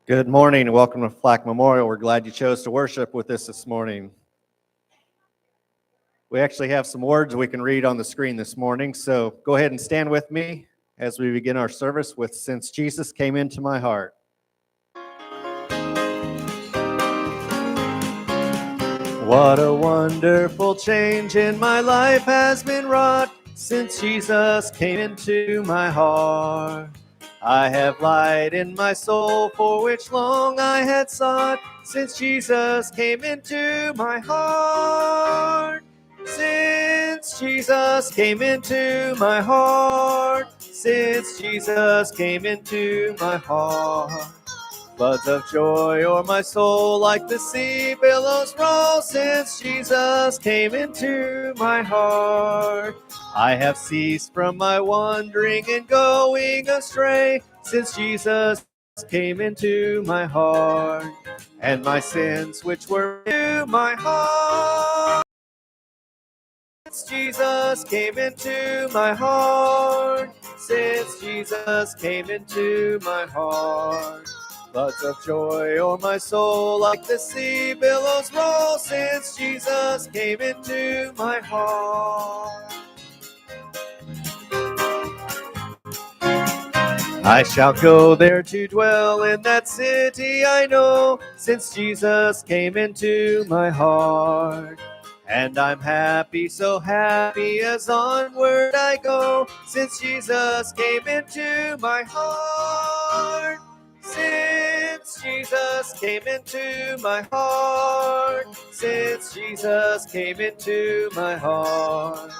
Good morning and welcome to Flack Memorial. We're glad you chose to worship with us this morning. We actually have some words we can read on the screen this morning, so go ahead and stand with me as we begin our service with Since Jesus Came Into My Heart. What a wonderful change in my life has been wrought since Jesus came into my heart. I have light in my soul for which long I had sought since Jesus came into my heart. Since Jesus came into my heart. Since Jesus came into my heart. Floods of joy o'er my soul like the sea billows roll since Jesus came into my heart. I have ceased from my wandering and going astray since Jesus came into my heart. And my sins which were into my heart. Since Jesus came into my heart. Since Jesus came into my heart. Floods of joy o'er my soul like the sea billows roll since Jesus came into my heart. I shall go there to dwell in that city I know since Jesus came into my heart. And I'm happy, so happy as onward I go since Jesus came into my heart. Since Jesus came into my heart. Since Jesus came into my heart.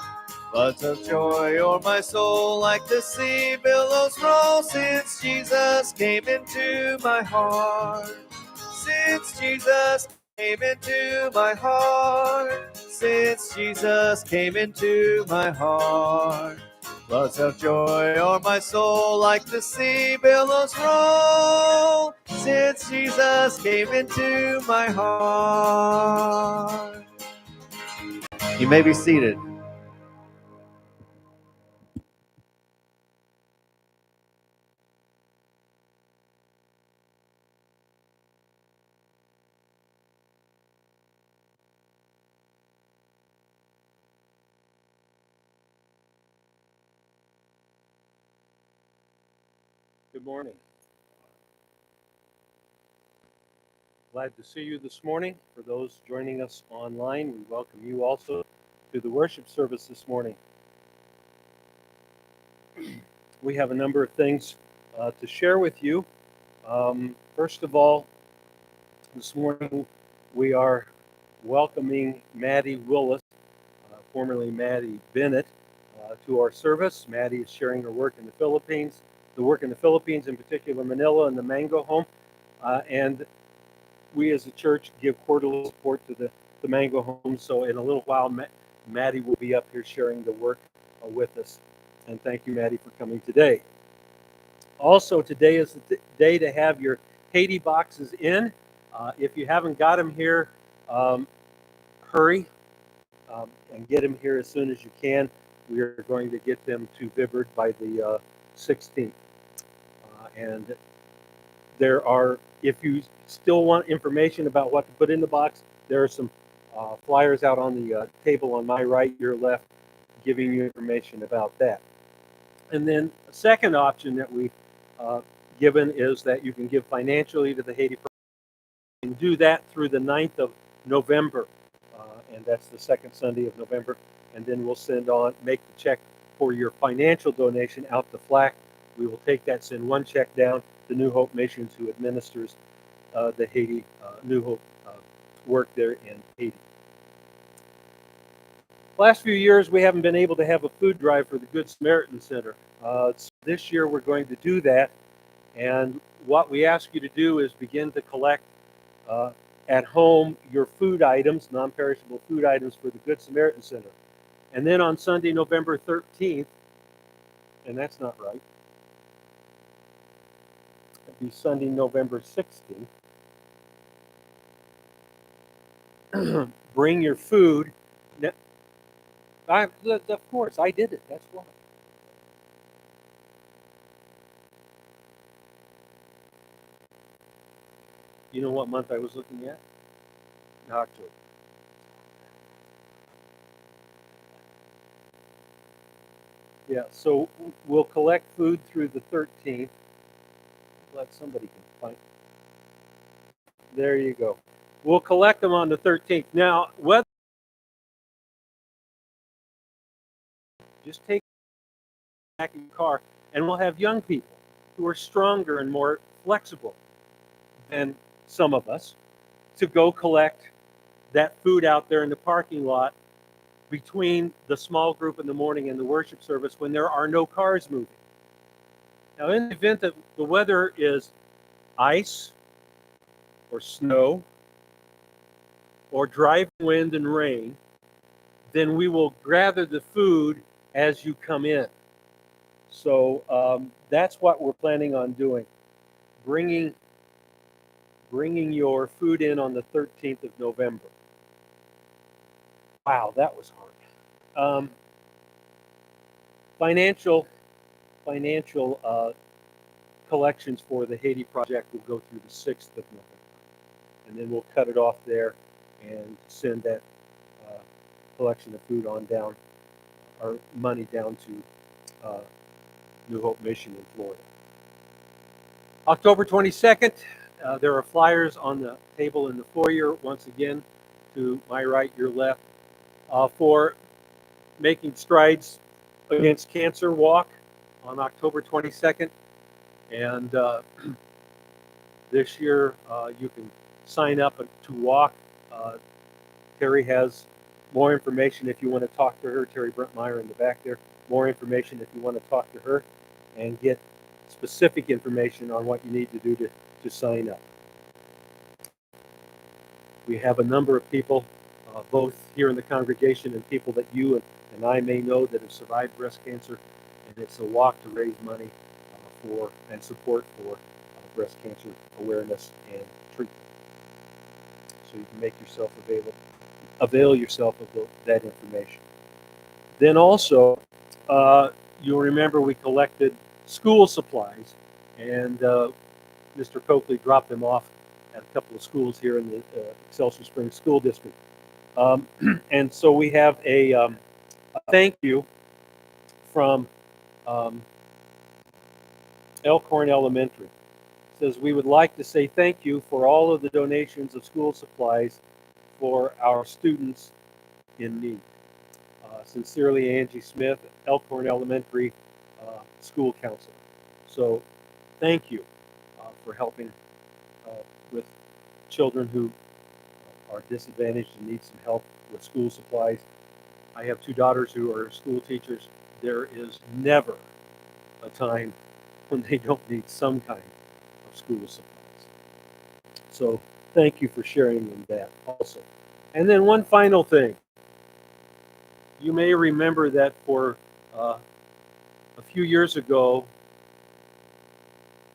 Floods of joy o'er my soul like the sea billows roll since Jesus came into my heart. Since Jesus came into my heart. Since Jesus came into my heart. Floods of joy o'er my soul like the sea billows roll since Jesus came into my heart. You may be seated. Good morning. Glad to see you this morning. For those joining us online, we welcome you also to the worship service this morning. We have a number of things to share with you. First of all, this morning we are welcoming Maddie Willis, formerly Maddie Bennett, to our service. Maddie is sharing her work in the Philippines, in particular Manila and the Mango Home, and we as a church give quarterly support to the Mango Home. So in a little while, Maddie will be up here sharing the work with us. And thank you, Maddie, for coming today. Also, today is the day to have your Haiti boxes in. If you haven't got them here, hurry and get them here as soon as you can. We are going to get them to Vibbard by the 16th. And there are, if you still want information about what to put in the box, there are some flyers out on the table on my right, your left, giving you information about that. And then a second option that we've given is that you can give financially to the Haiti Project. You can do that through the 9th of November, and that's the second Sunday of November. And then we'll make the check for your financial donation out to FLAC. We will take that, send one check down to New Hope Missions, who administers the Haiti New Hope work there in Haiti. Last few years, we haven't been able to have a food drive for the Good Samaritan Center. So this year, we're going to do that. And what we ask you to do is begin to collect at home your food items, non-perishable food items for the Good Samaritan Center. And then on Sunday, November 13th, and that's not right, it'll be Sunday, November 16th, bring your food. Of course, I did it. That's why. You know what month I was looking at? October. Yeah, so we'll collect food through the 13th. Let somebody can find. There you go. We'll collect them on the 13th. Now, whether just take back in your car, and we'll have young people who are stronger and more flexible than some of us to go collect that food out there in the parking lot between the small group in the morning and the worship service when there are no cars moving. Now, in the event that the weather is ice or snow or driving wind and rain, then we will gather the food as you come in. So that's what we're planning on doing, bringing your food in on the 13th of November. Wow, that was hard. Financial collections for the Haiti project will go through the 6th of November, and then we'll cut it off there and send that collection of food on down, our money down to New Hope Mission in Florida. October 22nd, there are flyers on the table in the foyer, once again, to my right, your left, for Making Strides Against Cancer Walk on October 22nd. And this year, you can sign up to walk. Terry has more information if you want to talk to her. Terry Brentmeyer in the back there. More information if you want to talk to her and get specific information on what you need to do to sign up. We have a number of people, both here in the congregation and people that you and I may know that have survived breast cancer, and it's a walk to raise money for and support for breast cancer awareness and treatment. So you can make yourself avail yourself of that information. Then also, you'll remember we collected school supplies, and Mr. Coakley dropped them off at a couple of schools here in the Excelsior Springs School District. And so we have a thank you from Elkhorn Elementary. It says, we would like to say thank you for all of the donations of school supplies for our students in need. Sincerely, Angie Smith, Elkhorn Elementary School Counselor. So thank you for helping with children who are disadvantaged and need some help with school supplies. I have two daughters who are school teachers. There is never a time when they don't need some kind of school supplies. So thank you for sharing in that also. And then one final thing. You may remember that for a few years ago,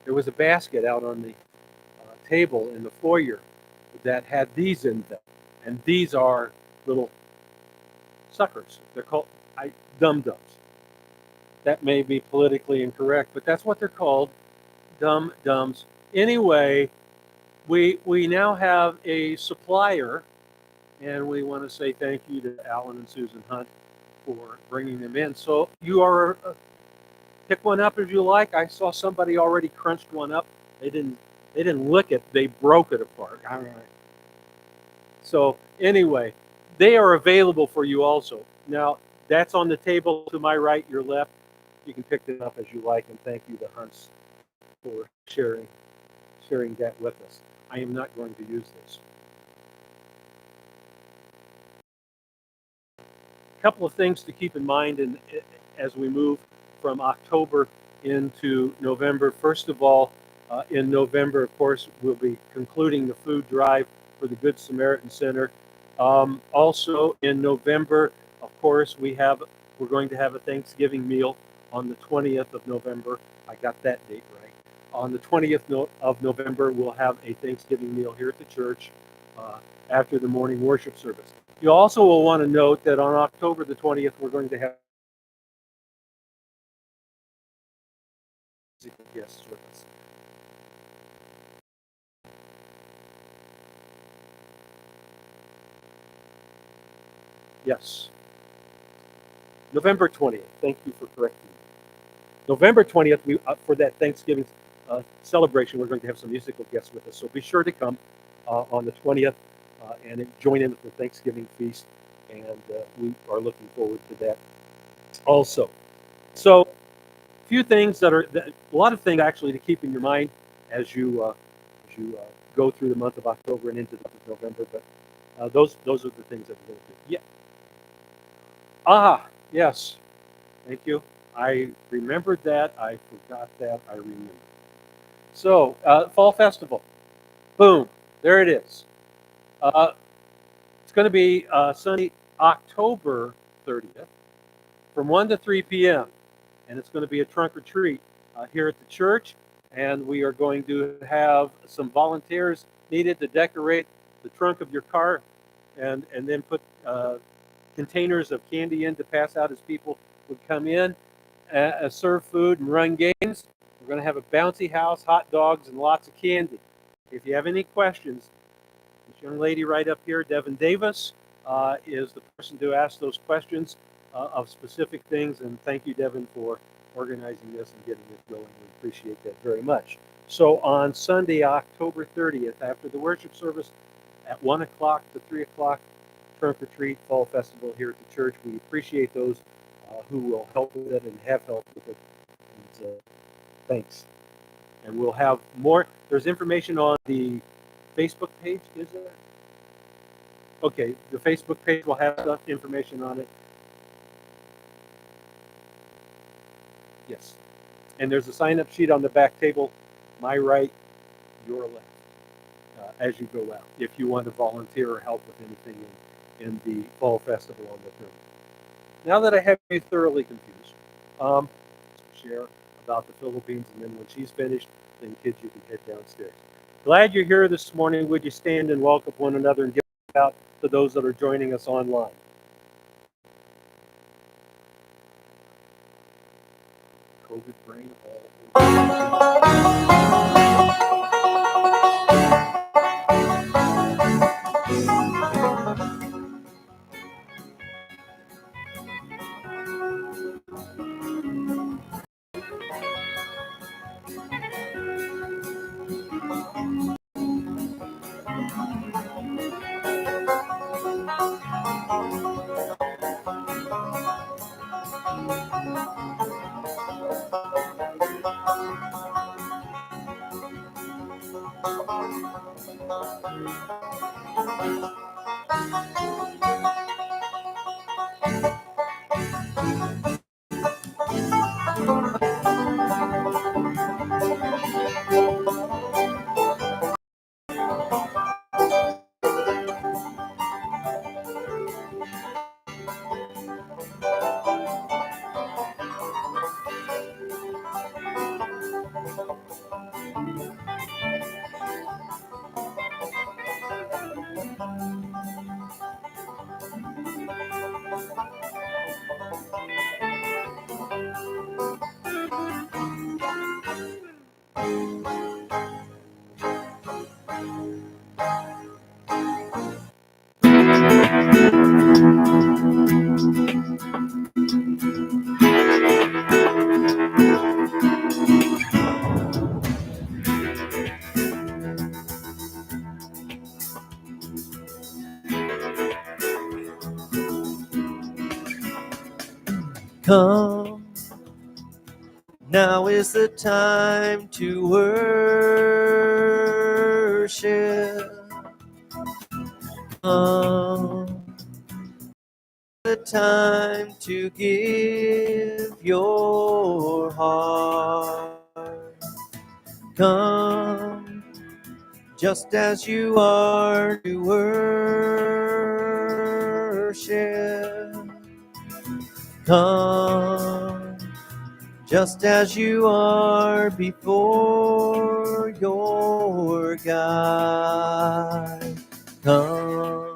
there was a basket out on the table in the foyer that had these in them. And these are little suckers. They're called dum-dums. That may be politically incorrect, but that's what they're called, dum-dums. Anyway, we now have a supplier, and we want to say thank you to Alan and Susan Hunt for bringing them in. So you are pick one up if you like. I saw somebody already crunched one up. They didn't lick it. They broke it apart. All right. So anyway, they are available for you also. Now that's on the table to my right, your left. You can pick them up as you like, and thank you to Hunts for sharing that with us. I am not going to use this. A couple of things to keep in mind as we move from October into November. First of all, in November, of course, we'll be concluding the food drive for the Good Samaritan Center. Also in November, of course, we're going to have a Thanksgiving meal on the 20th of November. I got that date right. On the 20th of November, we'll have a Thanksgiving meal here at the church after the morning worship service. You also will want to note that on October the 20th, we're going to have guests with us. Yes. November 20th. Thank you for correcting me. November 20th, for that Thanksgiving celebration, we're going to have some musical guests with us. So be sure to come on the 20th and join in with the Thanksgiving feast. And we are looking forward to that also. So a few things a lot of things actually to keep in your mind as you go through the month of October and into the month of November. But those are the things that we're going to do. Yeah. Yes. Thank you. I remembered that. I forgot that. I remember. So, Fall Festival. Boom. There it is. It's going to be Sunday, October 30th from 1 to 3 p.m. And it's going to be a trunk or treat here at the church. And we are going to have some volunteers needed to decorate the trunk of your car and then put containers of candy in to pass out as people would come in, serve food and run games. We're going to have a bouncy house, hot dogs, and lots of candy. If you have any questions, this young lady right up here, Devin Davis, is the person to ask those questions of specific things. And thank you, Devin, for organizing this and getting it going. We appreciate that very much. So on Sunday, October 30th, after the worship service at 1 o'clock to 3 o'clock, trunk or treat, Fall Festival here at the church. We appreciate those who will help with it and have helped with it. And, thanks. And we'll have more. There's information on the Facebook page, is there? Okay, the Facebook page will have information on it. Yes. And there's a sign-up sheet on the back table, my right, your left, as you go out, if you want to volunteer or help with anything in the Fall Festival on the 30th. Now that I have you thoroughly confused, share about the Philippines, and then when she's finished, then kids, you can head downstairs. Glad you're here this morning. Would you stand and welcome one another and give it out to those that are joining us online? COVID brain Come, now is the time to worship. Come, the time to give your heart. Come, just as you are to worship. Come, just as you are before your God. Come.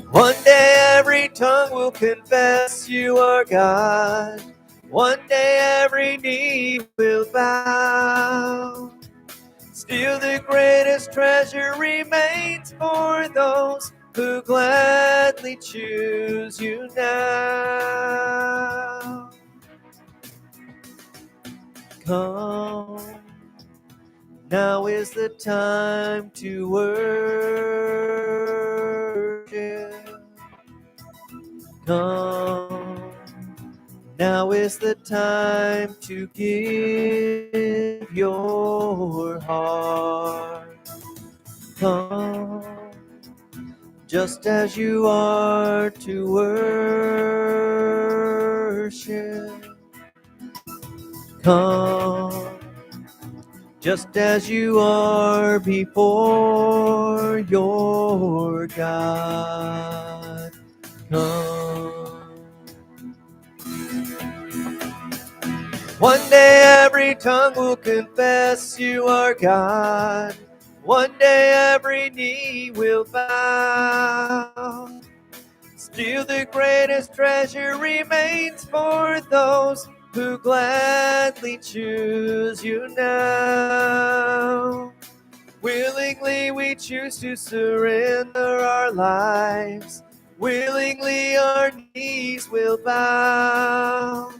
One day every tongue will confess you are God. One day every knee will bow. Still Still the greatest treasure remains for those who gladly choose you now. Come, now is the time to worship. Come, now is the time to give your heart. Come, just as you are to worship. Come, just as you are before your God. Come. One day every tongue will confess you are God. One day every knee will bow. Still the greatest treasure remains for those who gladly choose you now. Willingly we choose to surrender our lives. Willingly our knees will bow.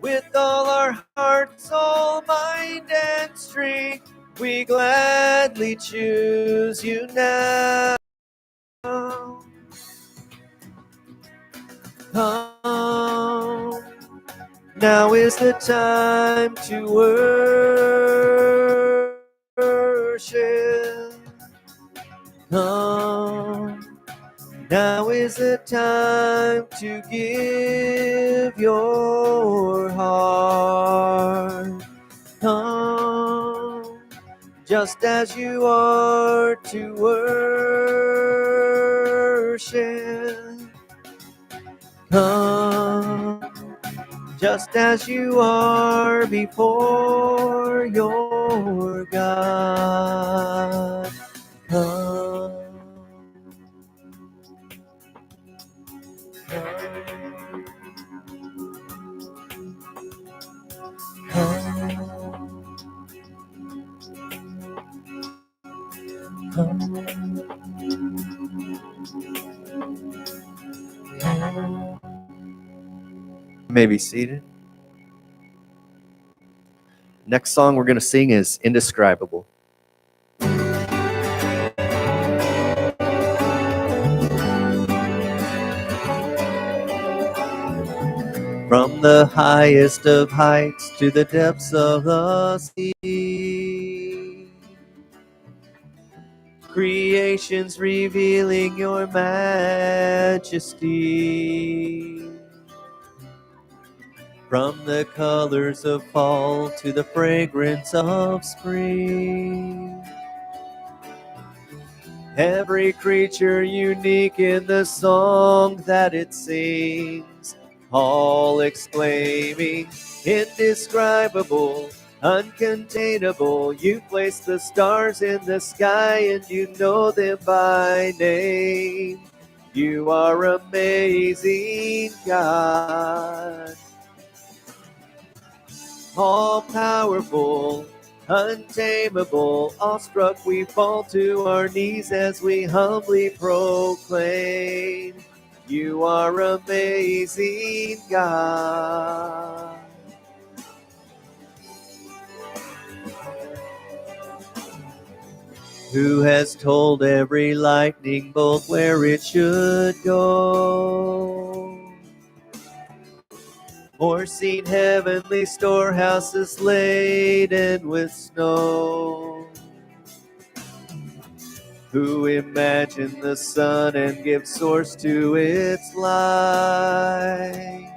With all our heart, soul, mind, and strength, we gladly choose you now. Come, now is the time to worship. Come, now is the time to give your heart. Come, just as you are to worship. Come, just as you are before your God. Come. You may be seated. Next song we're going to sing is Indescribable. From the highest of heights to the depths of the sea, creation's revealing your majesty. From the colors of fall to the fragrance of spring, every creature unique in the song that it sings, all exclaiming, indescribable, uncontainable. You place the stars in the sky and you know them by name. You are amazing, God. All powerful, untamable, awestruck we fall to our knees as we humbly proclaim, you are amazing, God. Who has told every lightning bolt where it should go? Or seen heavenly storehouses laden with snow? Who imagined the sun and gives source to its light,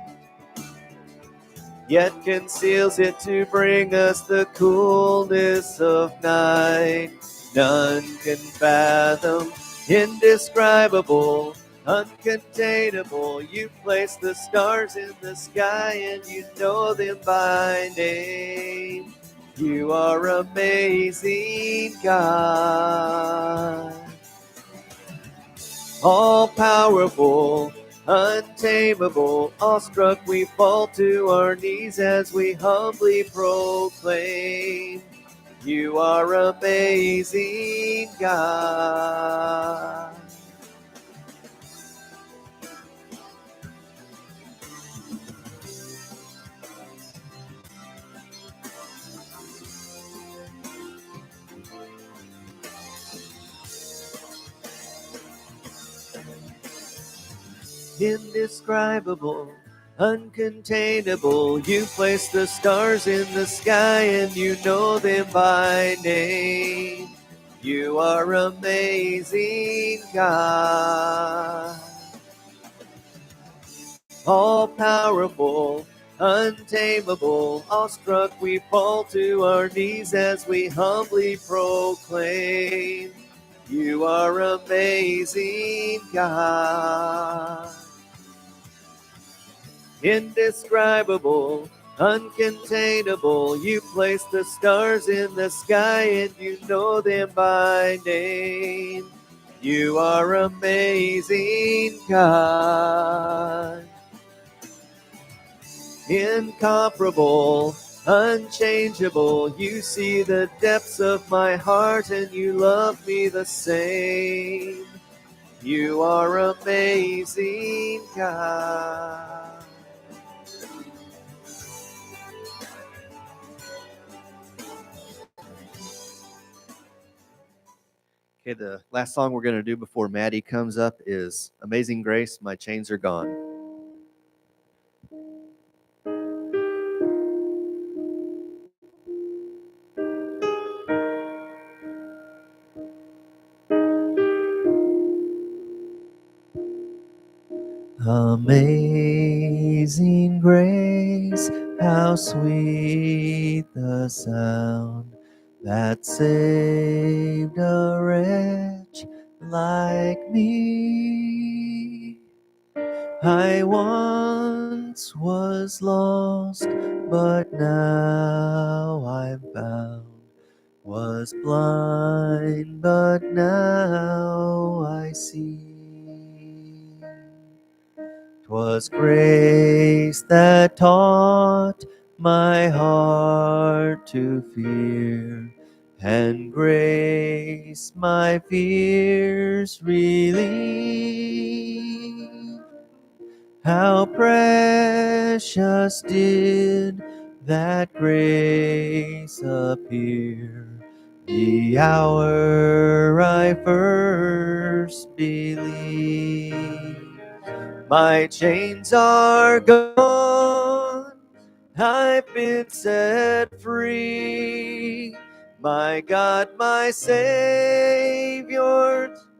yet conceals it to bring us the coolness of night? None can fathom, indescribable, uncontainable. You place the stars in the sky and you know them by name. You are amazing, God. All powerful, untamable, awestruck we fall to our knees as we humbly proclaim, You are amazing, God. Indescribable, uncontainable, you place the stars in the sky and you know them by name. You are amazing, God. All powerful, untamable, awestruck we fall to our knees as we humbly proclaim. You are amazing, God. Indescribable, uncontainable, you place the stars in the sky and you know them by name. You are amazing, God. Incomparable, unchangeable, you see the depths of my heart and you love me the same. You are amazing, God. Okay, the last song we're going to do before Maddie comes up is Amazing Grace, My Chains Are Gone. Amazing grace, how sweet the sound that saved a wretch like me. I once was lost, but now I'm found. Was blind, but now I see. 'Twas grace that taught my heart to fear, and grace my fears relieved. How precious did that grace appear the hour I first believed. My chains are gone, I've been set free. My God, my Savior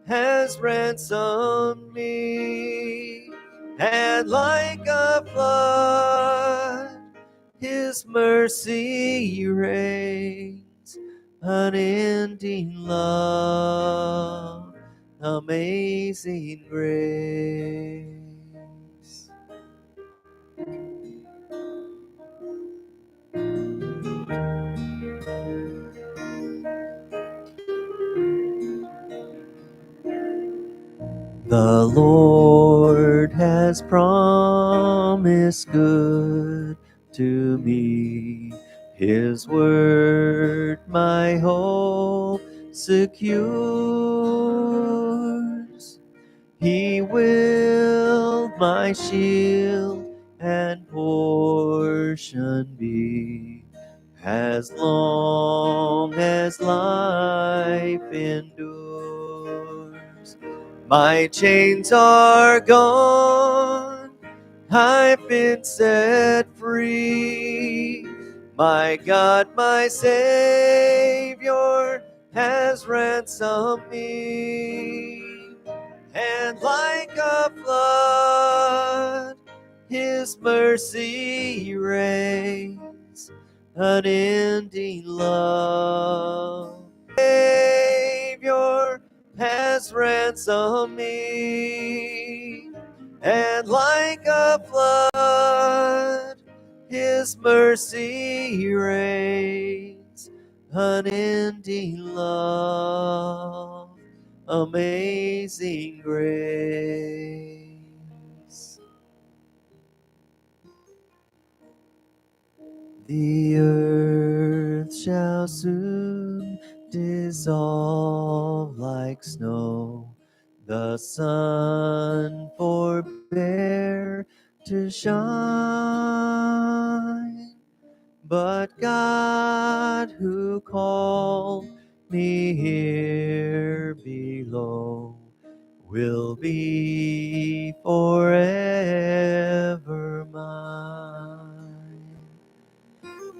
has ransomed me. And like a flood, His mercy reigns, unending love, amazing grace. The Lord has promised good to me. His word my hope secures. He will my shield and portion be, as long as life endures. My chains are gone, I've been set free. My God, my Savior has ransomed me. And like a flood, His mercy reigns, unending love. Savior has ransomed me, and like a flood, His mercy reigns, unending love, amazing grace. The earth shall soon fall like snow. The sun forbear to shine. But God, who called me here below, will be forever mine.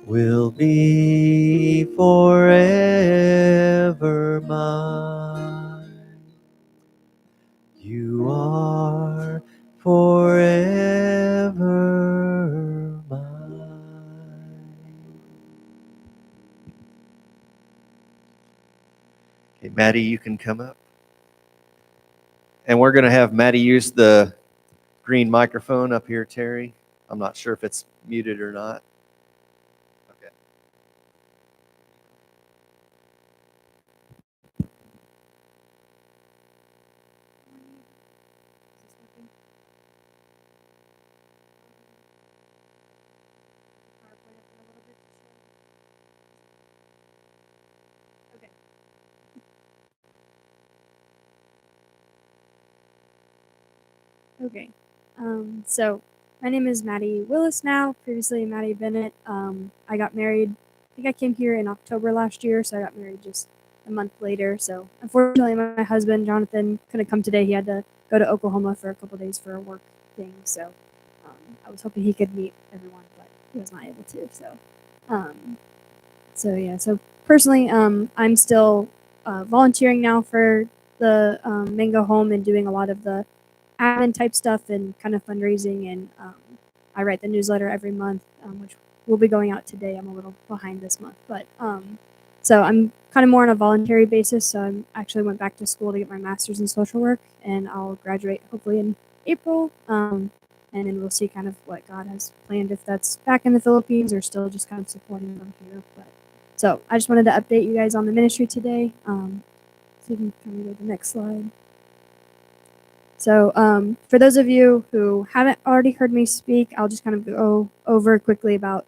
Will be forever mine. You are forever mine. Okay, Maddie, you can come up. And we're going to have Maddie use the green microphone up here, Terry. I'm not sure if it's muted or not. Okay. Okay. So my name is Maddie Willis now, previously Maddie Bennett. I got married, I think I came here in October last year, so I got married just a month later. So unfortunately, my husband, Jonathan, couldn't come today. He had to go to Oklahoma for a couple days for a work thing. So I was hoping he could meet everyone, but he was not able to. So personally, I'm still volunteering now for the Mango Home and doing a lot of the admin type stuff and kind of fundraising. And I write the newsletter every month, which will be going out today. I'm a little behind this month, but so I'm kind of more on a voluntary basis. So I actually went back to school to get my master's in social work, and I'll graduate hopefully in April. And then we'll see kind of what God has planned, if that's back in the Philippines or still just kind of supporting them here. But so I just wanted to update you guys on the ministry today. So you can kind of go to the next slide. So for those of you who haven't already heard me speak, I'll just kind of go over quickly about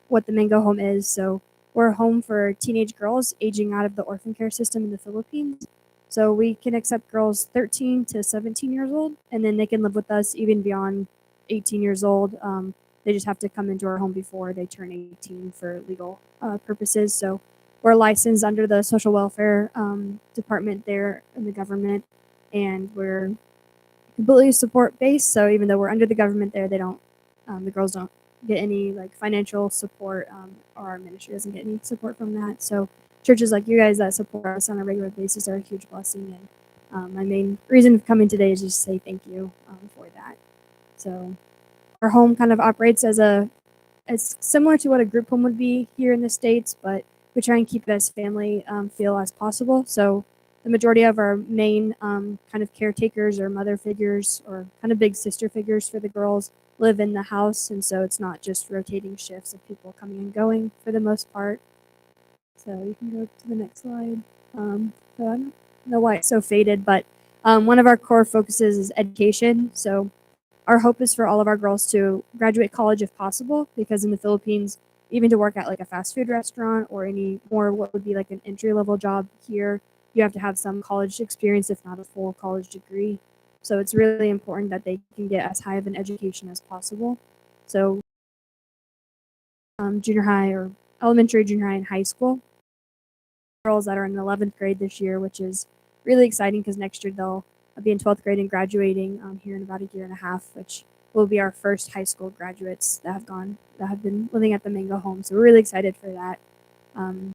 what the Mango Home is. So we're a home for teenage girls aging out of the orphan care system in the Philippines. So we can accept girls 13 to 17 years old, and then they can live with us even beyond 18 years old. They just have to come into our home before they turn 18 for legal purposes. So we're licensed under the social welfare department there in the government, and we're completely support based. So even though we're under the government there, they don't, the girls don't get any like financial support, or our ministry doesn't get any support from that. So churches like you guys that support us on a regular basis are a huge blessing. And my main reason of coming today is just to say thank you for that. So our home kind of operates as it's similar to what a group home would be here in the States, but we try and keep it as family feel as possible. So the majority of our main kind of caretakers or mother figures or kind of big sister figures for the girls live in the house. And so it's not just rotating shifts of people coming and going for the most part. So you can go to the next slide. So I don't know why it's so faded, but one of our core focuses is education. So our hope is for all of our girls to graduate college if possible, because in the Philippines, even to work at like a fast food restaurant or any more what would be like an entry level job here, you have to have some college experience, if not a full college degree. So it's really important that they can get as high of an education as possible. So junior high or elementary, junior high, and high school. Girls that are in 11th grade this year, which is really exciting because next year they'll be in 12th grade and graduating here in about a year and a half, which will be our first high school graduates that have been living at the Mango Home. So we're really excited for that.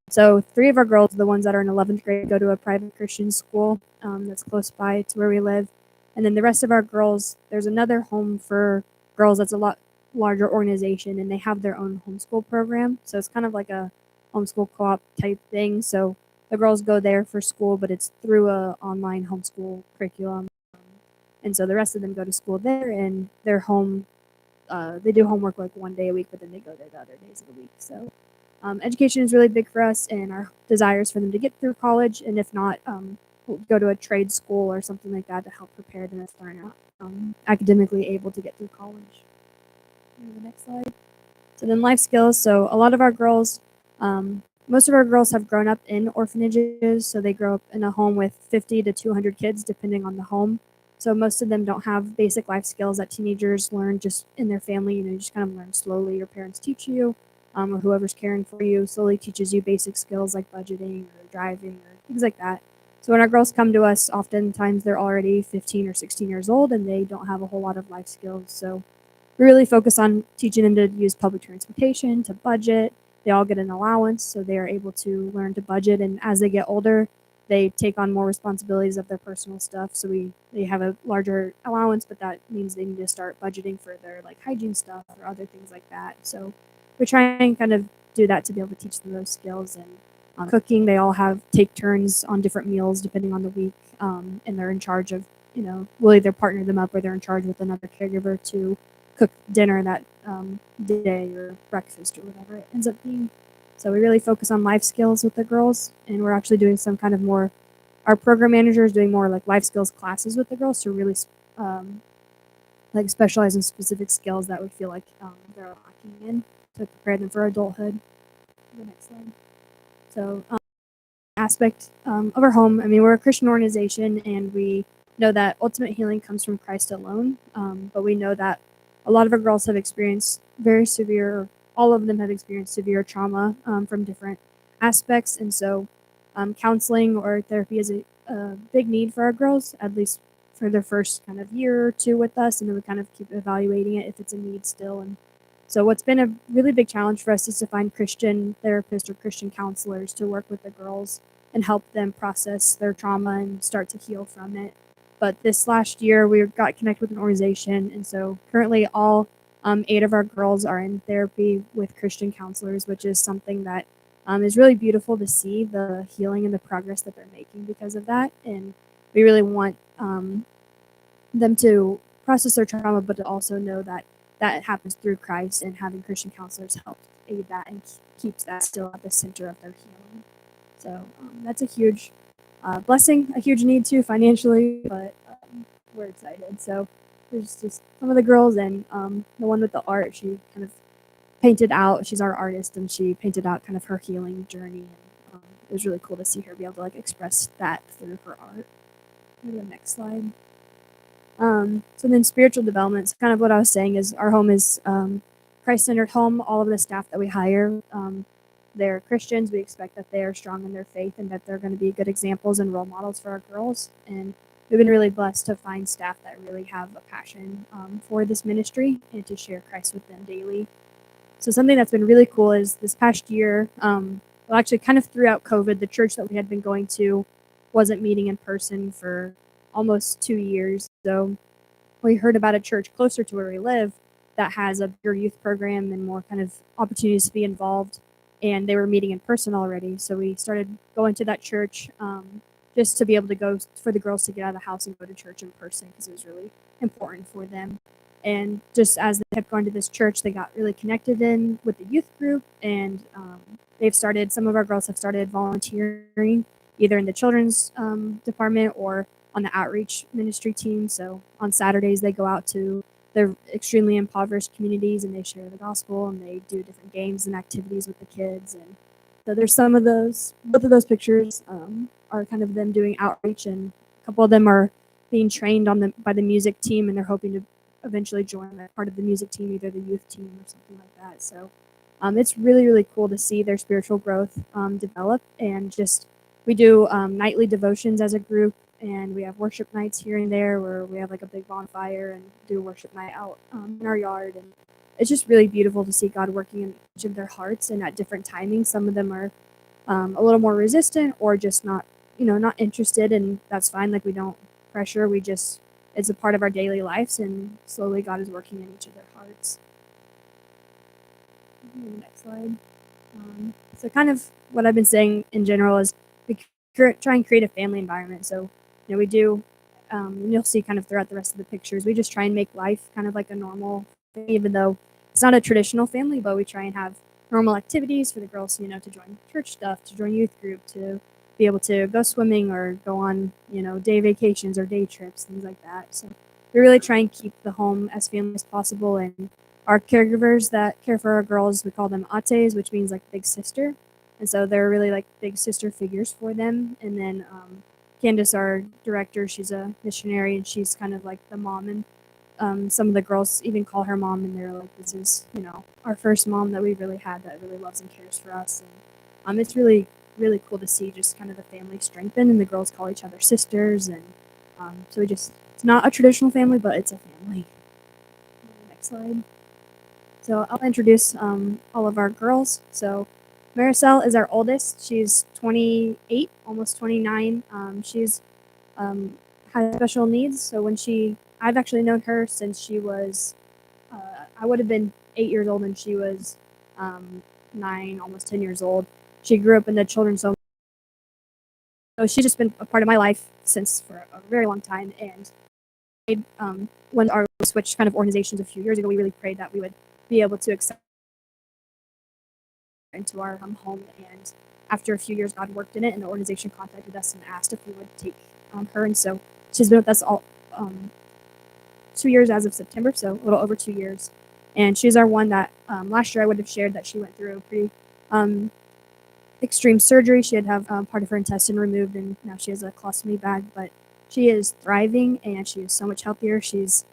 So 3 of our girls, the ones that are in 11th grade, go to a private Christian school that's close by to where we live. And then the rest of our girls, there's another home for girls that's a lot larger organization, and they have their own homeschool program. So it's kind of like a homeschool co-op type thing. So the girls go there for school, but it's through a online homeschool curriculum. And so the rest of them go to school there, and they're home. They do homework like one day a week, but then they go there the other days of the week. So education is really big for us, and our desires for them to get through college, and if not, we'll go to a trade school or something like that to help prepare them if they're not academically able to get through college. The next slide. So then life skills. So a lot of our girls, most of our girls have grown up in orphanages, so they grow up in a home with 50 to 200 kids, depending on the home. So most of them don't have basic life skills that teenagers learn just in their family. You just kind of learn slowly. Your parents teach you, or whoever's caring for you slowly teaches you basic skills like budgeting or driving or things like that. So when our girls come to us, oftentimes they're already 15 or 16 years old and they don't have a whole lot of life skills. So we really focus on teaching them to use public transportation, to budget. They all get an allowance, so they are able to learn to budget. And as they get older, they take on more responsibilities of their personal stuff. So they have a larger allowance, but that means they need to start budgeting for their like hygiene stuff or other things like that. So we try and kind of do that to be able to teach them those skills. And cooking, they all take turns on different meals depending on the week, and they're in charge of, we'll either partner them up or they're in charge with another caregiver to cook dinner that day or breakfast or whatever it ends up being. So we really focus on life skills with the girls, and we're actually doing some kind of more, our program manager is doing more like life skills classes with the girls to really like specialize in specific skills that we feel like they're lacking in to prepare them for adulthood. The next slide. So aspect of our home, I mean, we're a Christian organization and we know that ultimate healing comes from Christ alone, but we know that a lot of our girls have experienced very severe, all of them have experienced severe trauma from different aspects. And so counseling or therapy is a big need for our girls, at least for their first kind of year or two with us. And then we kind of keep evaluating it if it's a need still. And so what's been a really big challenge for us is to find Christian therapists or Christian counselors to work with the girls and help them process their trauma and start to heal from it. But this last year, we got connected with an organization, and so currently all 8 of our girls are in therapy with Christian counselors, which is something that is really beautiful to see, the healing and the progress that they're making because of that. And we really want them to process their trauma, but to also know that that happens through Christ, and having Christian counselors help aid that and keeps that still at the center of their healing. So that's a huge blessing, a huge need too financially, but we're excited. So there's just some of the girls, and the one with the art, she kind of painted out, she's our artist, and she painted out kind of her healing journey. And it was really cool to see her be able to like express that through her art. Maybe the next slide. So then spiritual development, so kind of what I was saying is our home is Christ-centered home. All of the staff that we hire, they're Christians. We expect that they are strong in their faith and that they're going to be good examples and role models for our girls. And we've been really blessed to find staff that really have a passion for this ministry and to share Christ with them daily. So something that's been really cool is this past year, well, actually kind of throughout COVID, the church that we had been going to wasn't meeting in person for almost 2 years. So we heard about a church closer to where we live that has a bigger youth program and more kind of opportunities to be involved. And they were meeting in person already. So we started going to that church just to be able to go, for the girls to get out of the house and go to church in person, because it was really important for them. And just as they kept going to this church, they got really connected in with the youth group, and some of our girls have started volunteering either in the children's department or on the outreach ministry team. So on Saturdays, they go out to their extremely impoverished communities and they share the gospel, and they do different games and activities with the kids. And so there's some of those, both of those pictures are kind of them doing outreach, and a couple of them are being trained by the music team, and they're hoping to eventually join that part of the music team, either the youth team or something like that. So it's really, really cool to see their spiritual growth develop. And just, we do nightly devotions as a group, and we have worship nights here and there where we have like a big bonfire and do a worship night out in our yard. And it's just really beautiful to see God working in each of their hearts and at different timings. Some of them are a little more resistant or just not interested, and that's fine. Like, we don't pressure, it's a part of our daily lives, and slowly God is working in each of their hearts. Next slide. So kind of what I've been saying in general is we try and create a family environment. So we do, and you'll see kind of throughout the rest of the pictures, we just try and make life kind of like a normal thing, even though it's not a traditional family, but we try and have normal activities for the girls, to join church stuff, to join youth group, to be able to go swimming or go on, day vacations or day trips, things like that. So we really try and keep the home as family as possible. And our caregivers that care for our girls, we call them ates, which means like big sister. and so they're really like big sister figures for them. And then Candace, our director, she's a missionary, and she's kind of like the mom, and some of the girls even call her mom, and they're like, this is, our first mom that we really had that really loves and cares for us. And it's really, really cool to see just kind of the family strengthen, and the girls call each other sisters. And so it's not a traditional family, but it's a family. Next slide. So I'll introduce all of our girls. So Maricel is our oldest. She's 28, almost 29. She's has special needs. So I've actually known her since she was, I would have been 8 years old, and she was 9, almost 10 years old. She grew up in the children's home. So she's just been a part of my life for a very long time. And when our switched kind of organizations a few years ago, we really prayed that we would be able to accept into our home. And after a few years, God worked in it, and the organization contacted us and asked if we would take her. And so she's been with us all 2 years as of September, so a little over 2 years. And she's our one that last year I would have shared that she went through a pretty extreme surgery. She had to have part of her intestine removed, and now she has a colostomy bag. But she is thriving, and she is so much healthier. She's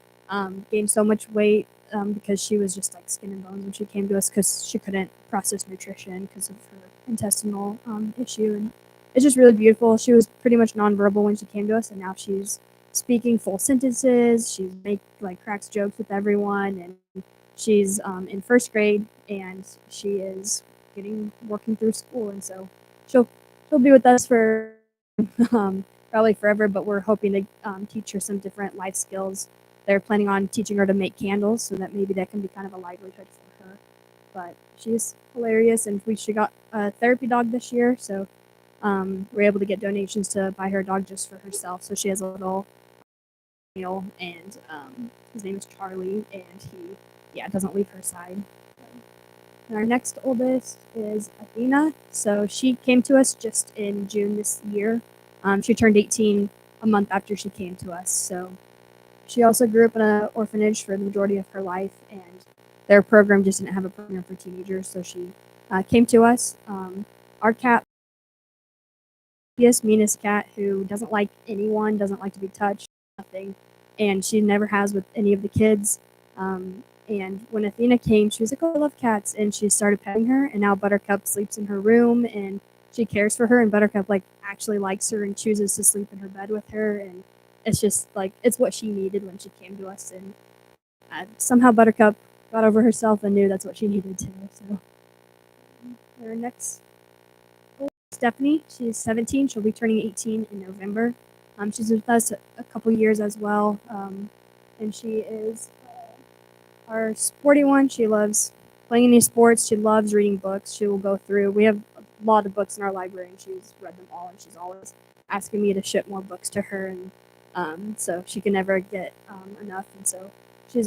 gained so much weight because she was just like skin and bones when she came to us, because she couldn't process nutrition because of her intestinal issue. And it's just really beautiful. She was pretty much nonverbal when she came to us, and now she's speaking full sentences. She cracks jokes with everyone, and she's in first grade, and she is working through school. And so she'll be with us for probably forever, but we're hoping to teach her some different life skills. They're planning on teaching her to make candles, so that maybe that can be kind of a livelihood for her. But she's hilarious, and she got a therapy dog this year, so we're able to get donations to buy her a dog just for herself. So she has a little meal, and his name is Charlie, and he doesn't leave her side. And our next oldest is Athena. So she came to us just in June this year. She turned 18 a month after she came to us. So she also grew up in an orphanage for the majority of her life, and their program just didn't have a program for teenagers. So she came to us. Our cat, meanest cat, who doesn't like anyone, doesn't like to be touched, nothing, and she never has with any of the kids. And when Athena came, she was like, "Oh, I love cats," and she started petting her. And now Buttercup sleeps in her room, and she cares for her. And Buttercup actually likes her and chooses to sleep in her bed with her. And it's just it's what she needed when she came to us. And somehow Buttercup got over herself and knew that's what she needed to. So our next, Stephanie, she's 17. She'll be turning 18 in November. She's with us a couple years as well, and she is our sporty one. She loves playing any sports. She loves reading books. She will go through. We have a lot of books in our library, and she's read them all, and she's always asking me to ship more books to her, and so she can never get enough. And so she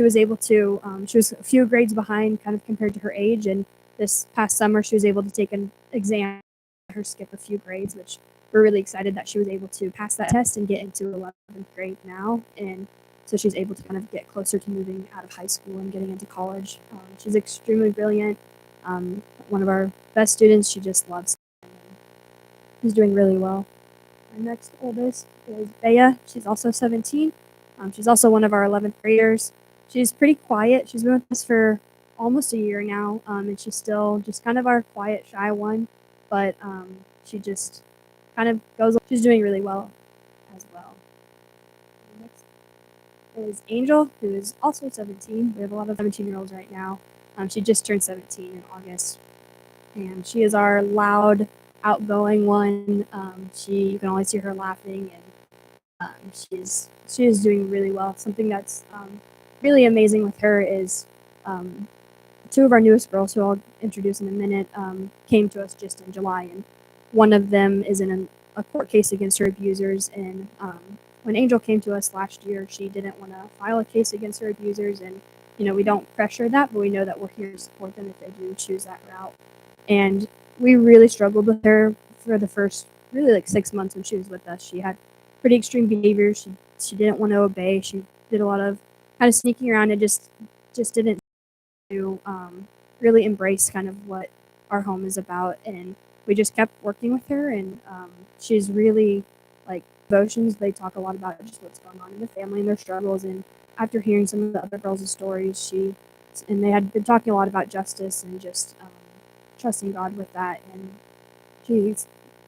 was able to, she was a few grades behind kind of compared to her age, and this past summer she was able to take an exam, her skip a few grades, which we're really excited that she was able to pass that test and get into 11th grade now. And so she's able to kind of get closer to moving out of high school and getting into college. She's extremely brilliant, one of our best students. She just loves it, and she's doing really well. Our next oldest is Bea. She's also 17. She's also one of our 11th graders. She's pretty quiet. She's been with us for almost a year now, and she's still just kind of our quiet, shy one. But she just kind of goes. She's doing really well as well. Next is Angel, who is also 17. We have a lot of 17-year-olds right now. She just turned 17 in August, and she is our loud, outgoing one. You can always hear her laughing, and she is doing really well. Something that's really amazing with her is two of our newest girls, who I'll introduce in a minute, came to us just in July, and one of them is in a court case against her abusers. And when Angel came to us last year, she didn't want to file a case against her abusers, and we don't pressure that, but we know that we're here to support them if they do choose that route. And we really struggled with her for the first really 6 months when she was with us. She had pretty extreme behavior. She didn't want to obey. She did a lot of kind of sneaking around, and just didn't to really embrace kind of what our home is about. And we just kept working with her, and she's really like devotions. They talk a lot about just what's going on in the family and their struggles. And after hearing some of the other girls' stories, and they had been talking a lot about justice and just trusting God with that. And she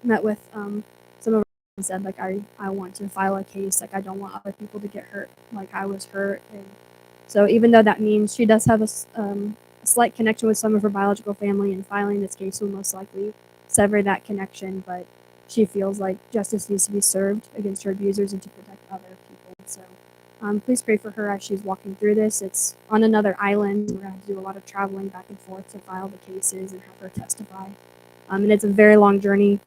met with some of and said like I want to file a case, like I don't want other people to get hurt like I was hurt. And so even though that means she does have a slight connection with some of her biological family, and filing this case will most likely sever that connection, but she feels like justice needs to be served against her abusers and to protect other people. So please pray for her as she's walking through this. It's on another island. We're going to have to do a lot of traveling back and forth to file the cases and have her testify. And it's a very long journey.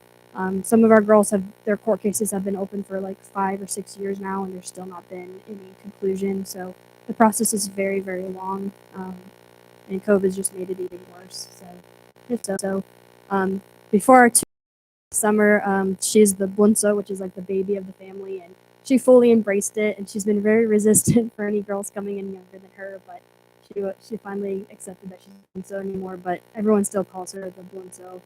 Some of our girls their court cases have been open for like 5 or 6 years now, and there's still not been any conclusion. So the process is very, very long, and COVID's just made it even worse. So before our summer, she's the bunso, which is like the baby of the family, and she fully embraced it. And she's been very resistant for any girls coming in younger than her, but she finally accepted that she's bunso anymore. But everyone still calls her the bunso.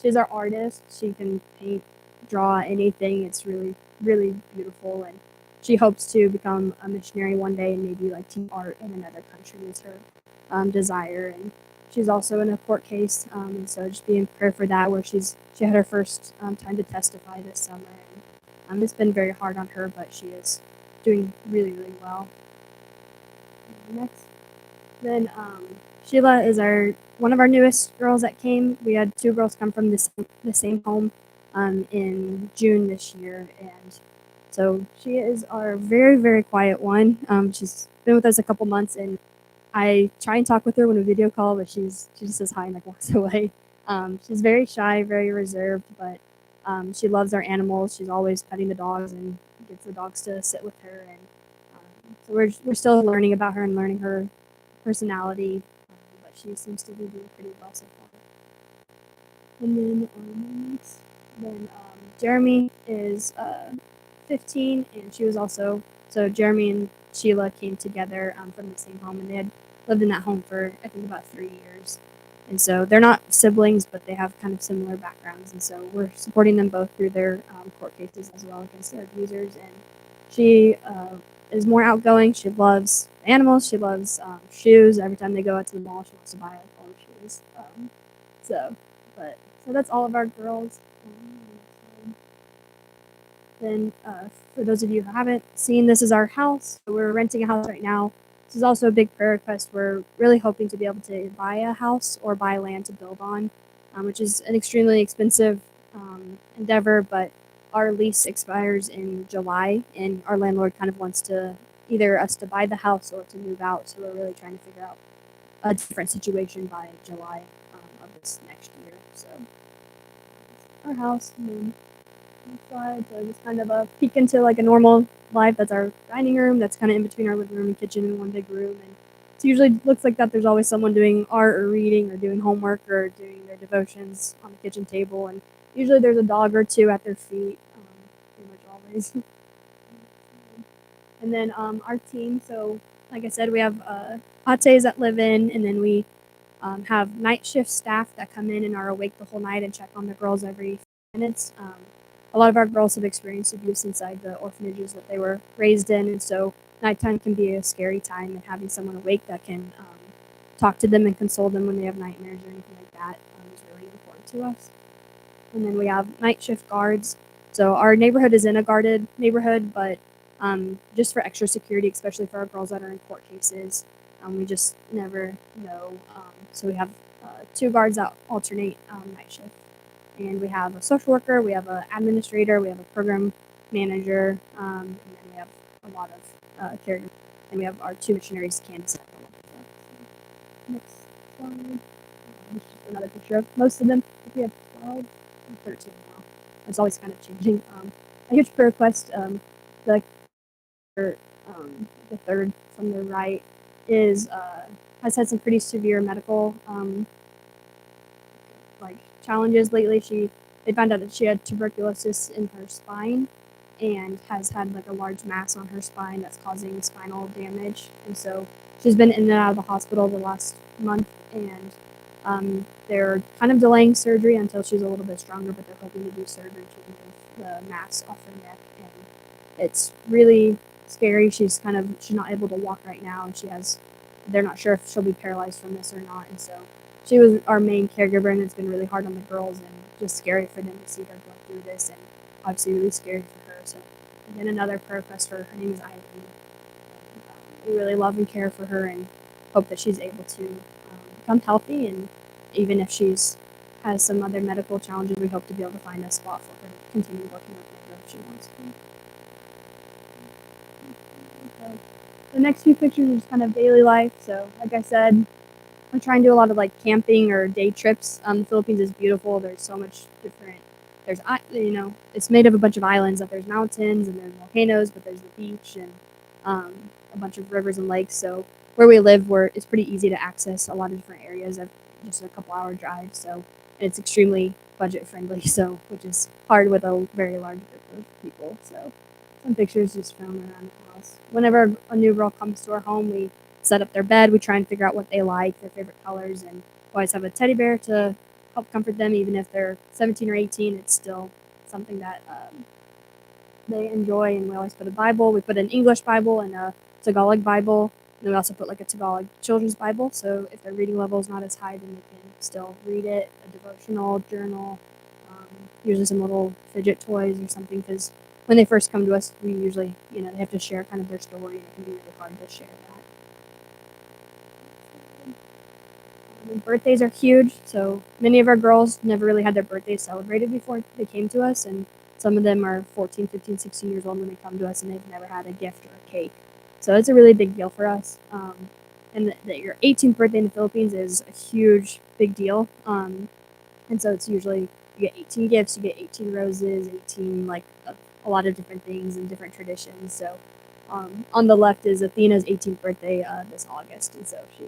She's our artist. She can paint, draw, anything. It's really, really beautiful. And she hopes to become a missionary one day and maybe like teach art in another country is her desire. And she's also in a court case. And so just be in prayer for that, where she had her first time to testify this summer. And it's been very hard on her, but she is doing really, really well. Next. Then Sheila is one of our newest girls that came. We had 2 girls come from the same home in June this year, and so she is our very, very quiet one. She's been with us a couple months, and I try and talk with her when we video call, but she just says hi and like walks away. She's very shy, very reserved, but she loves our animals. She's always petting the dogs and gets the dogs to sit with her, and so we're still learning about her and learning her personality, but she seems to be doing pretty well so far. And then Jeremy is 15, and she was also, so Jeremy and Sheila came together from the same home, and they had lived in that home for I think about 3 years. And so they're not siblings, but they have kind of similar backgrounds, and so we're supporting them both through their court cases as well against their abusers. And she is more outgoing. She loves animals. She loves shoes. Every time they go out to the mall, she wants to buy like all the shoes. So that's all of our girls. Then for those of you who haven't seen, this is our house. So we're renting a house right now. This is also a big prayer request. We're really hoping to be able to buy a house or buy land to build on, which is an extremely expensive endeavor, but our lease expires in July, and our landlord kind of wants to either us to buy the house or to move out. So we're really trying to figure out a different situation by July of this next year. So our house, and then inside, so just kind of a peek into like a normal life. That's our dining room. That's kind of in between our living room and kitchen in one big room. And it usually looks like that. There's always someone doing art or reading or doing homework or doing their devotions on the kitchen table. And usually there's a dog or 2 at their feet, pretty much always. And then our team, so like I said, we have Ates that live in, and then we have night shift staff that come in and are awake the whole night and check on the girls every 5 minutes. A lot of our girls have experienced abuse inside the orphanages that they were raised in, and so nighttime can be a scary time, and having someone awake that can talk to them and console them when they have nightmares or anything like that is really important to us. And then we have night shift guards. So our neighborhood is in a guarded neighborhood, but just for extra security, especially for our girls that are in court cases, we just never know. So we have 2 guards that alternate night shift. And we have a social worker, we have an administrator, we have a program manager, and then we have a lot of caregivers. And we have our 2 missionaries, Candace and Alexa. So next slide. This is just another picture of most of them. I think we have 12 or 13 now. It's always kind of changing. A huge prayer request, the third from the right has had some pretty severe medical challenges lately. They found out that she had tuberculosis in her spine and has had like a large mass on her spine that's causing spinal damage. And so she's been in and out of the hospital the last month, and They're kind of delaying surgery until she's a little bit stronger, but they're hoping to do surgery to remove the mass off her neck. And it's really scary. She's not able to walk right now, and they're not sure if she'll be paralyzed from this or not. And so she was our main caregiver, and it's been really hard on the girls and just scary for them to see her go through this, and obviously really scary for her. So again, another prayer request for her. Her name is Ivy. We really love and care for her and hope that she's able to become healthy, and even if has some other medical challenges, we hope to be able to find a spot for her to continue working with Mango if she wants to. So the next few pictures are just kind of daily life. So like I said, I try and do a lot of like camping or day trips. The Philippines is beautiful. There's so much different. It's made of a bunch of islands. That there's mountains and there's volcanoes, but there's the beach and a bunch of rivers and lakes. So where we live, it's pretty easy to access a lot of different areas of just a couple-hour drive. So and it's extremely budget friendly. So which is hard with a very large group of people. So some pictures just filmed around the house. Whenever a new girl comes to our home, we set up their bed. We try and figure out what they like, their favorite colors, and we always have a teddy bear to help comfort them. Even if they're 17 or 18, it's still something that they enjoy. And we always put a Bible. We put an English Bible and a Tagalog Bible. And then we also put like a Tagalog children's Bible. So if their reading level is not as high, then they can still read it. A devotional journal, usually some little fidget toys or something. Because when they first come to us, we usually, they have to share kind of their story, and it can be really hard to share that. Birthdays are huge, so many of our girls never really had their birthdays celebrated before they came to us, and some of them are 14, 15, 16 years old when they come to us, and they've never had a gift or a cake. So it's a really big deal for us. And that your 18th birthday in the Philippines is a huge, big deal. And so it's usually you get 18 gifts, you get 18 roses, 18 a lot of different things and different traditions. So on the left is Athena's 18th birthday this August, and so she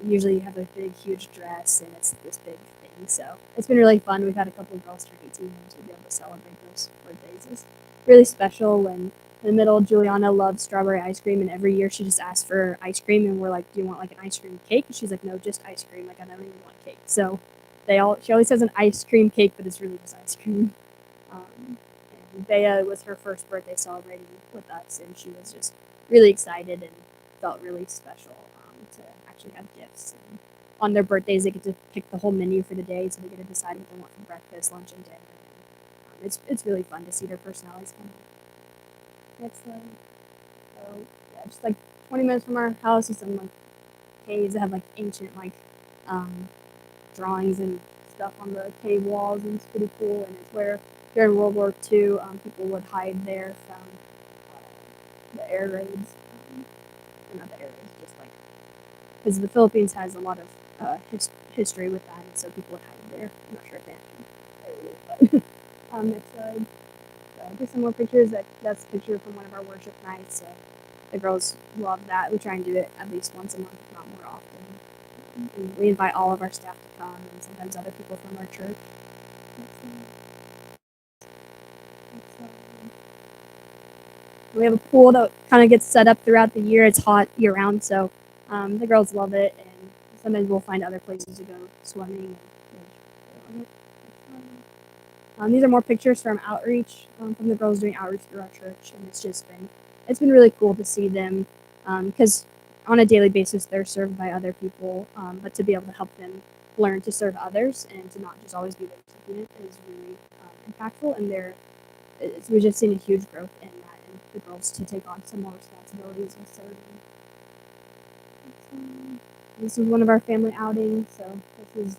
usually you have a big, huge dress, and it's this big thing. So it's been really fun. We've had a couple of girls turn 18, and to be able to celebrate those birthdays is really special. And in the middle, Juliana loves strawberry ice cream, and every year she just asks for ice cream, and we're like, "Do you want like an ice cream cake?" And she's like, "No, just ice cream. Like I don't even want cake." So she always has an ice cream cake, but it's really just ice cream. And Bea was her first birthday celebrating with us, and she was just really excited and felt really special to actually have gifts. And on their birthdays, they get to pick the whole menu for the day, so they get to decide what they want for breakfast, lunch, and dinner. And, it's really fun to see their personalities come out. Just like 20 minutes from our house is some caves that have ancient drawings and stuff on the cave walls, and it's pretty cool. And it's where during World War II, people would hide there from the air raids. Not the air raids, just because the Philippines has a lot of history with that, and so people would hide there. I'm not sure if they actually but next slide. So just some more pictures. That's a picture from one of our worship nights. So the girls love that. We try and do it at least once a month, if not more often. And we invite all of our staff to come, and sometimes other people from our church. We have a pool that kind of gets set up throughout the year. It's hot year round, so the girls love it, and sometimes we'll find other places to go swimming. These are more pictures from outreach, from the girls doing outreach through our church, and it's been really cool to see them, because on a daily basis they're served by other people, but to be able to help them learn to serve others and to not just always be the recipient is really impactful. And we've just seen a huge growth in that, and the girls to take on some more responsibilities with serving. This is one of our family outings, so this is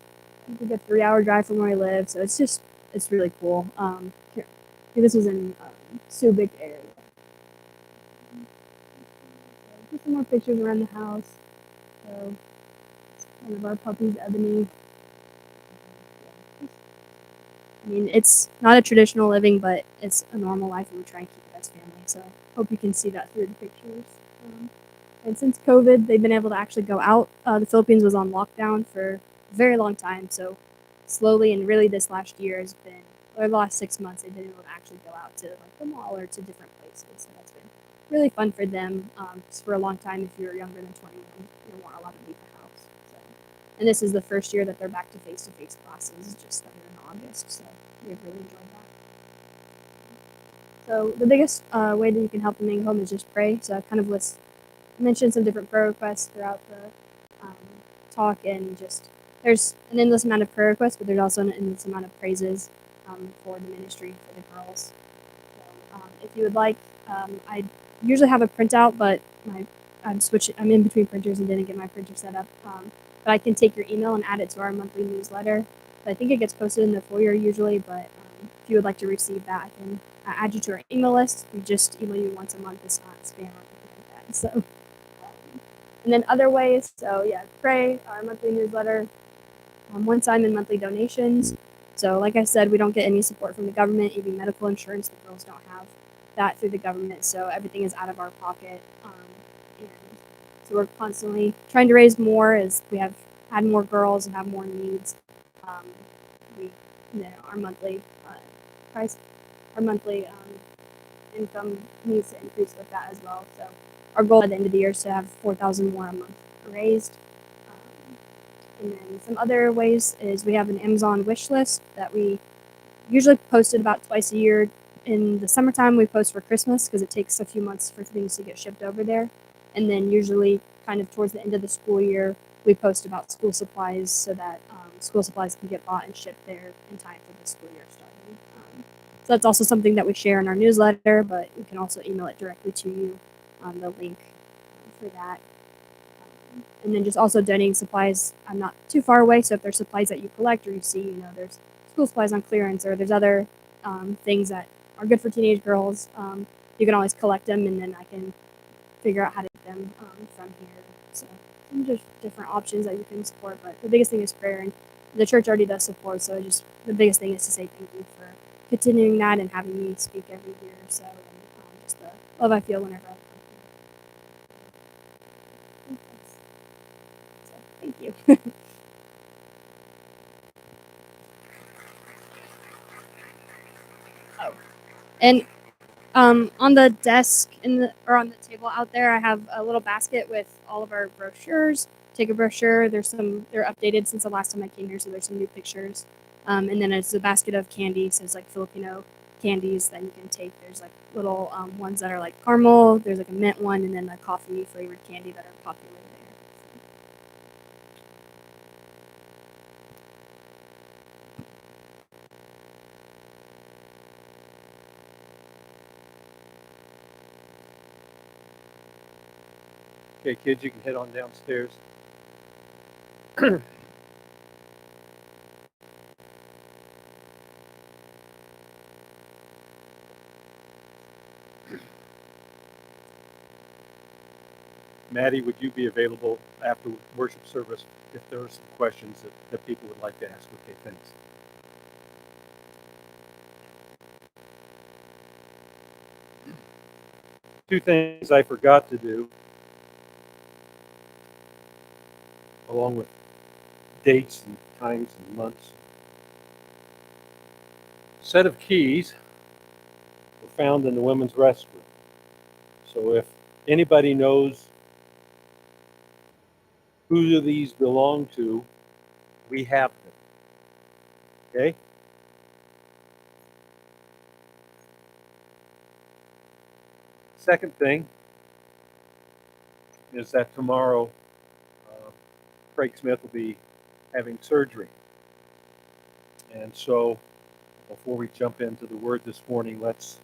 a good 3-hour drive from where we live, so it's really cool. This was in Subic area. Just some more pictures around the house. So one of our puppies, Ebony. I mean, it's not a traditional living, but it's a normal life, and we try and keep it as family. So hope you can see that through the pictures. And since COVID, they've been able to actually go out. The Philippines was on lockdown for a very long time, so slowly, and really this last year has been, or the last 6 months, they've been able to actually go out to the mall or to different places. So that's been really fun for them. For a long time, if you're younger than 21, you don't want allowed to leave the house. So And this is the first year that they're back to face-to-face classes, just started in August, so we've really enjoyed that. So the biggest way that you can help the Mango Home is just pray. So I kind of mentioned some different prayer requests throughout the talk, and just there's an endless amount of prayer requests, but there's also an endless amount of praises for the ministry for the girls. So, if you would like, I usually have a printout, but I'm in between printers and didn't get my printer set up. But I can take your email and add it to our monthly newsletter. I think it gets posted in the foyer usually, but if you would like to receive that, I can add you to our email list. We just email you once a month. It's not spam or anything like that. So, and then other ways. So yeah, pray, our monthly newsletter, one-time and monthly donations. So like I said, we don't get any support from the government. Even medical insurance, the girls don't have that through the government. So everything is out of our pocket. And so we're constantly trying to raise more as we have had more girls and have more needs. Our monthly price, our monthly income needs to increase with that as well. So our goal at the end of the year is to have 4,000 more a month raised. And then some other ways is we have an Amazon wish list that we usually post it about twice a year. In the summertime, we post for Christmas because it takes a few months for things to get shipped over there. And then usually kind of towards the end of the school year, we post about school supplies so that school supplies can get bought and shipped there in time for the school year starting. So that's also something that we share in our newsletter, but we can also email it directly to you, the link for that. And then just also donating supplies. I'm not too far away, so if there's supplies that you collect or you see, there's school supplies on clearance, or there's other things that are good for teenage girls, you can always collect them, and then I can figure out how to get them from here. So some just different options that you can support, but the biggest thing is prayer, and the church already does support, so just the biggest thing is to say thank you for continuing that and having me speak every year or so, and just the love I feel whenever I come here. So thank you. Oh, and on the desk or on the table out there, I have a little basket with all of our brochures. Take a brochure. They're updated since the last time I came here, so there's some new pictures. And then it's a basket of candy, so it's like Filipino candies that you can take. There's like little ones that are like caramel. There's like a mint one, and then a coffee flavored candy that are popular there. Okay, kids, you can head on downstairs. Maddie, would you be available after worship service if there are some questions that people would like to ask? Okay, thanks. Two things I forgot to do, along with dates and times and months. Set of keys were found in the women's restroom. So if anybody knows who these belong to, we have them. Okay? Second thing is that tomorrow Craig Smith will be having surgery. And so before we jump into the word this morning, let's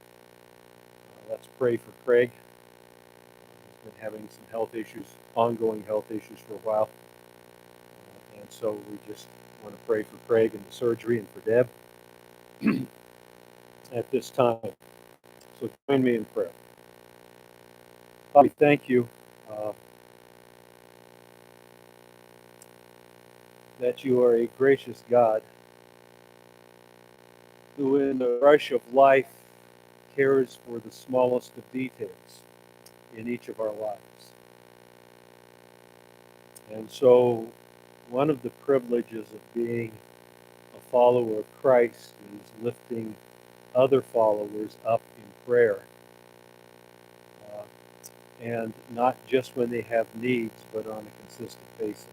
pray for Craig. He's been having some health issues, ongoing health issues for a while. And so we just want to pray for Craig and the surgery and for Deb at this time. So join me in prayer. Father, we thank you that you are a gracious God who in the rush of life cares for the smallest of details in each of our lives. And so one of the privileges of being a follower of Christ is lifting other followers up in prayer. And not just when they have needs, but on a consistent basis.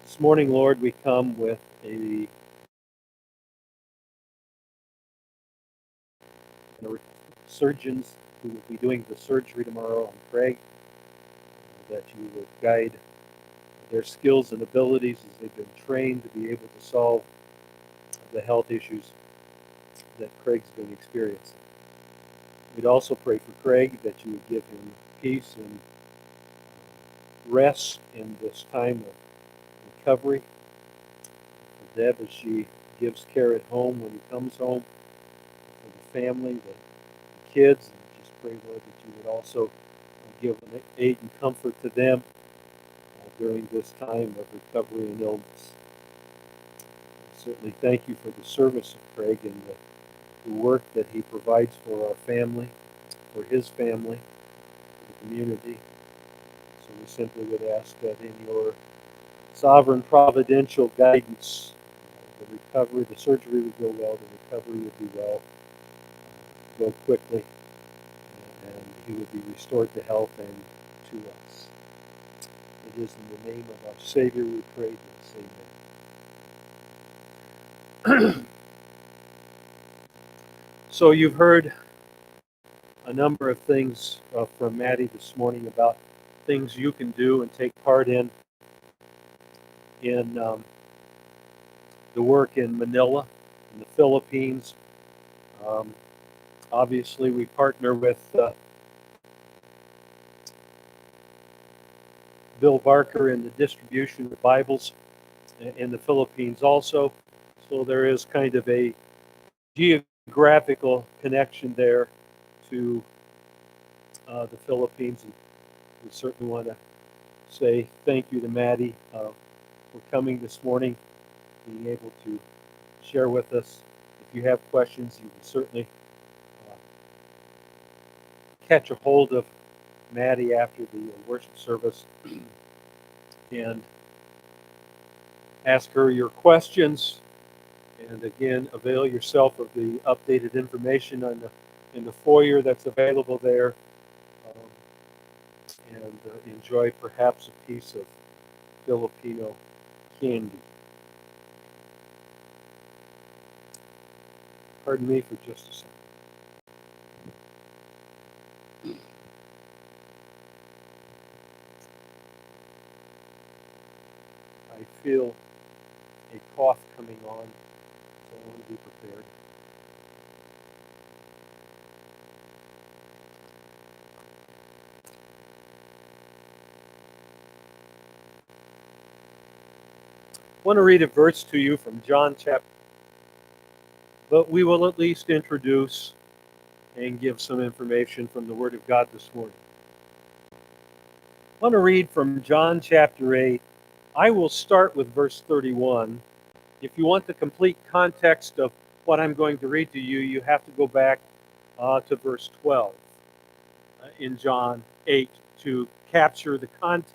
This morning, Lord, we come with a surgeons who will be doing the surgery tomorrow on Craig, that you would guide their skills and abilities as they've been trained to be able to solve the health issues that Craig's been experiencing. We'd also pray for Craig that you would give him peace and rest in this time of recovery. For Deb, as she gives care at home when he comes home, for the family, the kids, and just pray, Lord, that you would also give an aid and comfort to them during this time of recovery and illness. Certainly thank you for the service of Craig and the work that he provides for our family, for his family, for the community. So we simply would ask that in your sovereign providential guidance, the recovery, the surgery would go well, the recovery would be well, go quickly, and he would be restored to health and to us. It is in the name of our Savior we pray this. Amen. So you've heard a number of things from Maddie this morning about things you can do and take part in the work in Manila, in the Philippines. Obviously, we partner with Bill Barker in the distribution of Bibles in the Philippines also. So there is kind of a geographical connection there to the Philippines. And we certainly want to say thank you to Maddie for coming this morning, being able to share with us. If you have questions, you can certainly catch a hold of Maddie after the worship service and ask her your questions. And again, avail yourself of the updated information in the foyer that's available there, and enjoy perhaps a piece of Filipino candy. Pardon me for just a second. I feel a cough coming on, so I want to be prepared. I want to read a verse to you from John chapter, but we will at least introduce and give some information from the Word of God this morning. I want to read from John chapter 8. I will start with verse 31. If you want the complete context of what I'm going to read to you, you have to go back to verse 12 in John 8 to capture the context.